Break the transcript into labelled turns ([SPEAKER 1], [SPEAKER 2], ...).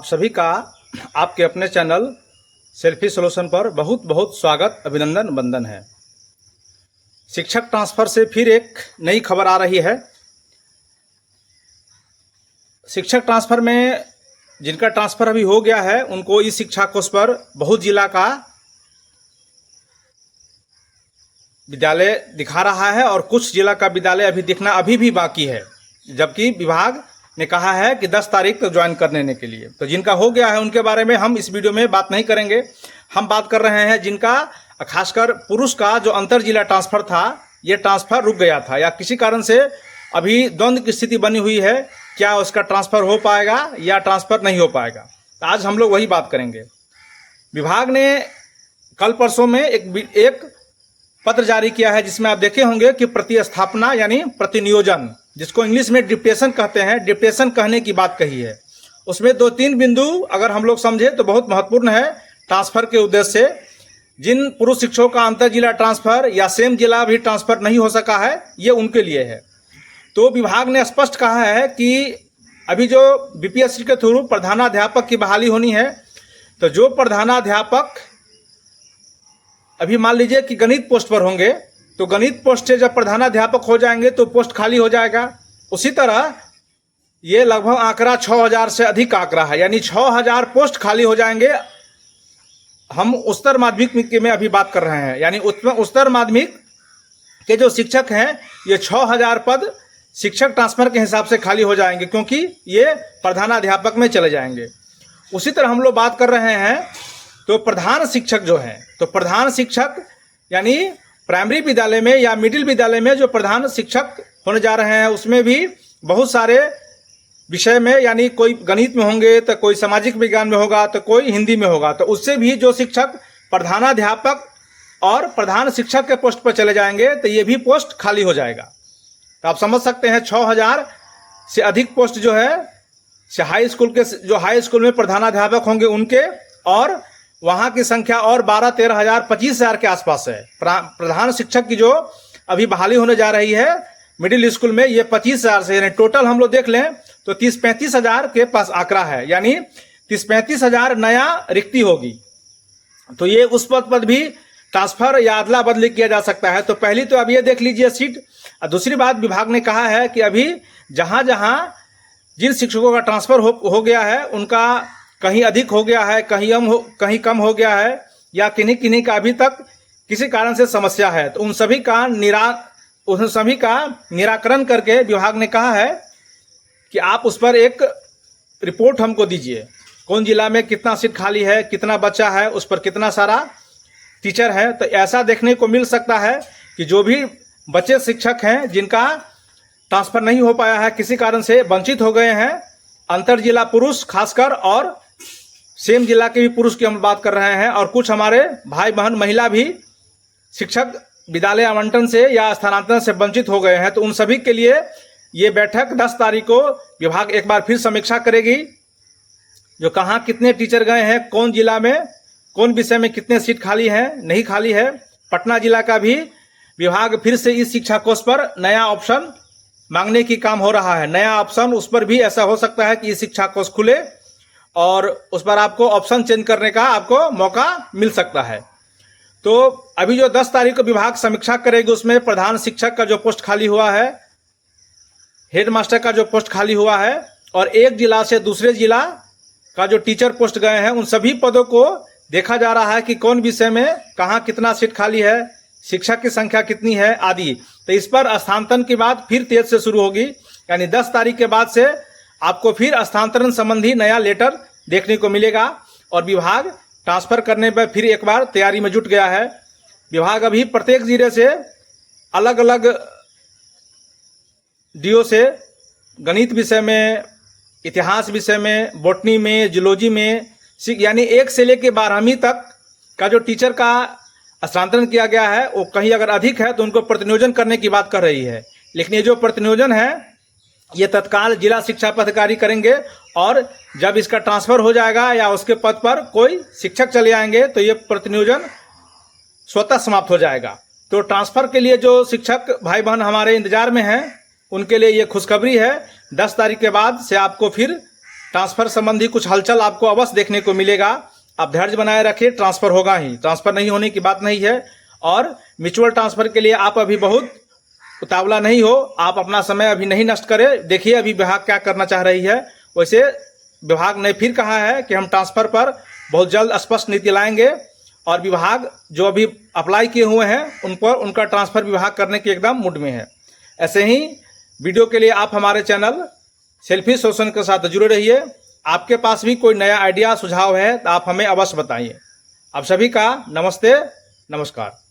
[SPEAKER 1] आप सभी का आपके अपने चैनल सेल्फी सॉल्यूशन पर बहुत बहुत स्वागत, अभिनंदन, वंदन है। शिक्षक ट्रांसफ़र से फिर एक नई खबर आ रही है। शिक्षक ट्रांसफ़र में जिनका ट्रांसफ़र अभी हो गया है उनको इस शिक्षा कोष पर बहुत जिला का विद्यालय दिखा रहा है और कुछ जिला का विद्यालय अभी दिखना अभी भी बाकी है, जबकि विभाग ने कहा है कि 10 तारीख तक ज्वाइन करने के लिए। तो जिनका हो गया है उनके बारे में हम इस वीडियो में बात नहीं करेंगे। हम बात कर रहे हैं जिनका, खासकर पुरुष का जो अंतर जिला ट्रांसफ़र था, ये ट्रांसफ़र रुक गया था या किसी कारण से अभी द्वंद्व की स्थिति बनी हुई है, क्या उसका ट्रांसफ़र हो पाएगा या ट्रांसफ़र नहीं हो पाएगा। तो आज हम लोग वही बात करेंगे। विभाग ने कल परसों में एक पत्र जारी किया है जिसमें आप देखे होंगे कि प्रतिस्थापना यानी प्रतिनियोजन, जिसको इंग्लिश में डिप्टेशन कहते हैं, डिप्टेशन कहने की बात कही है। उसमें 2-3 बिंदु अगर हम लोग समझे तो बहुत महत्वपूर्ण है। ट्रांसफ़र के उद्देश्य से जिन पुरुष शिक्षकों का अंतर जिला ट्रांसफ़र या सेम जिला भी ट्रांसफ़र नहीं हो सका है, ये उनके लिए है। तो विभाग ने स्पष्ट कहा है कि अभी जो बीपीएससी के थ्रू प्रधानाध्यापक की बहाली होनी है, तो जो प्रधानाध्यापक अभी मान लीजिए कि गणित पोस्ट पर होंगे, तो गणित पोस्ट से जब प्रधानाध्यापक हो जाएंगे तो पोस्ट खाली हो जाएगा। उसी तरह ये लगभग आंकड़ा 6000 से अधिक आंकड़ा है, यानी 6000 पोस्ट खाली हो जाएंगे। हम उच्चतर माध्यमिक में अभी बात कर रहे हैं, यानी उच्चतर माध्यमिक के जो शिक्षक हैं, ये 6000 पद शिक्षक ट्रांसफ़र के हिसाब से खाली हो जाएंगे, क्योंकि ये प्रधानाध्यापक में चले जाएंगे। उसी तरह हम लोग बात कर रहे हैं तो प्रधान शिक्षक जो हैं, तो प्रधान शिक्षक यानी प्राइमरी विद्यालय में या मिडिल विद्यालय में जो प्रधान शिक्षक होने जा रहे हैं, उसमें भी बहुत सारे विषय में, यानी कोई गणित में होंगे तो कोई सामाजिक विज्ञान में होगा तो कोई हिंदी में होगा, तो उससे भी जो शिक्षक प्रधानाध्यापक और प्रधान शिक्षक के पोस्ट पर चले जाएंगे तो ये भी पोस्ट खाली हो जाएगा। तो आप समझ सकते हैं 6000 से अधिक पोस्ट जो है हाई स्कूल के, जो हाई स्कूल में प्रधानाध्यापक होंगे उनके, और वहाँ की संख्या और 12-13 हज़ार 25,000 के आसपास है। प्रधान शिक्षक की जो अभी बहाली होने जा रही है मिडिल स्कूल में, ये 25,000 से, यानी टोटल हम लोग देख लें तो 30-35 हज़ार के पास आंकड़ा है, यानी 30-35 हज़ार नया रिक्ति होगी। तो ये उस पद पर भी ट्रांसफ़र या अदला बदली किया जा सकता है। तो पहली तो अब ये देख लीजिए सीट। और दूसरी बात, विभाग ने कहा है कि अभी जहाँ जहाँ जिन शिक्षकों का ट्रांसफ़र हो गया है, उनका कहीं अधिक हो गया है, कहीं कम हो गया है, या किन्हीं का अभी तक किसी कारण से समस्या है, तो उन सभी का निराकरण करके विभाग ने कहा है कि आप उस पर एक रिपोर्ट हमको दीजिए। कौन जिला में कितना सीट खाली है, कितना बच्चा है, उस पर कितना सारा टीचर है। तो ऐसा देखने को मिल सकता है कि जो भी बच्चे शिक्षक हैं जिनका ट्रांसफ़र नहीं हो पाया है, किसी कारण से वंचित हो गए हैं, अंतर जिला पुरुष खासकर और सेम जिला के भी पुरुष की हम बात कर रहे हैं, और कुछ हमारे भाई बहन महिला भी शिक्षक विद्यालय आवंटन से या स्थानांतरण से वंचित हो गए हैं। तो उन सभी के लिए ये बैठक 10 तारीख को विभाग एक बार फिर समीक्षा करेगी, जो कहाँ कितने टीचर गए हैं, कौन जिला में कौन विषय में कितने सीट खाली हैं, नहीं खाली है। पटना जिला का भी विभाग फिर से इस शिक्षा कोष पर नया ऑप्शन मांगने की काम हो रहा है। नया ऑप्शन, उस पर भी ऐसा हो सकता है कि इस शिक्षा कोष खुले और उस पर आपको ऑप्शन चेंज करने का आपको मौका मिल सकता है। तो अभी जो 10 तारीख को विभाग समीक्षा करेगी, उसमें प्रधान शिक्षक का जो पोस्ट खाली हुआ है, हेडमास्टर का जो पोस्ट खाली हुआ है, और एक जिला से दूसरे जिला का जो टीचर पोस्ट गए हैं, उन सभी पदों को देखा जा रहा है कि कौन विषय में कहाँ कितना सीट खाली है, शिक्षक की संख्या कितनी है आदि। तो इस पर स्थानांतरण की बात फिर तेज से शुरू होगी, यानी 10 तारीख के बाद से आपको फिर स्थानांतरण संबंधी नया लेटर देखने को मिलेगा, और विभाग ट्रांसफ़र करने पर फिर एक बार तैयारी में जुट गया है। विभाग अभी प्रत्येक जिले से अलग अलग डीओ से गणित विषय में, इतिहास विषय में, बॉटनी में, जूलॉजी में, यानी 1 से लेकर 12वीं तक का जो टीचर का स्थानांतरण किया गया है, वो कहीं अगर अधिक है तो उनको प्रतिनियोजन करने की बात कर रही है। लेकिन ये जो प्रतिनियोजन है ये तत्काल जिला शिक्षा पदाधिकारी करेंगे, और जब इसका ट्रांसफ़र हो जाएगा या उसके पद पर कोई शिक्षक चले आएंगे तो ये प्रतिनियोजन स्वतः समाप्त हो जाएगा। तो ट्रांसफ़र के लिए जो शिक्षक भाई बहन हमारे इंतजार में हैं, उनके लिए ये खुशखबरी है। 10 तारीख के बाद से आपको फिर ट्रांसफ़र संबंधी कुछ हलचल आपको अवश्य देखने को मिलेगा। आप धैर्य बनाए रखिए, ट्रांसफ़र होगा ही, ट्रांसफ़र नहीं होने की बात नहीं है। और म्यूचुअल ट्रांसफ़र के लिए आप अभी बहुत उतावला नहीं हो, आप अपना समय अभी नहीं नष्ट करें। देखिए अभी विभाग क्या करना चाह रही है। वैसे विभाग ने फिर कहा है कि हम ट्रांसफ़र पर बहुत जल्द स्पष्ट नीति लाएंगे और विभाग जो अभी अप्लाई किए हुए हैं उन पर उनका ट्रांसफ़र विभाग करने के एकदम मूड में है। ऐसे ही वीडियो के लिए आप हमारे चैनल सेल्फी सोल्यूशन के साथ जुड़े रहिए। आपके पास भी कोई नया आइडिया सुझाव है तो आप हमें अवश्य बताइए। आप सभी का नमस्ते, नमस्कार।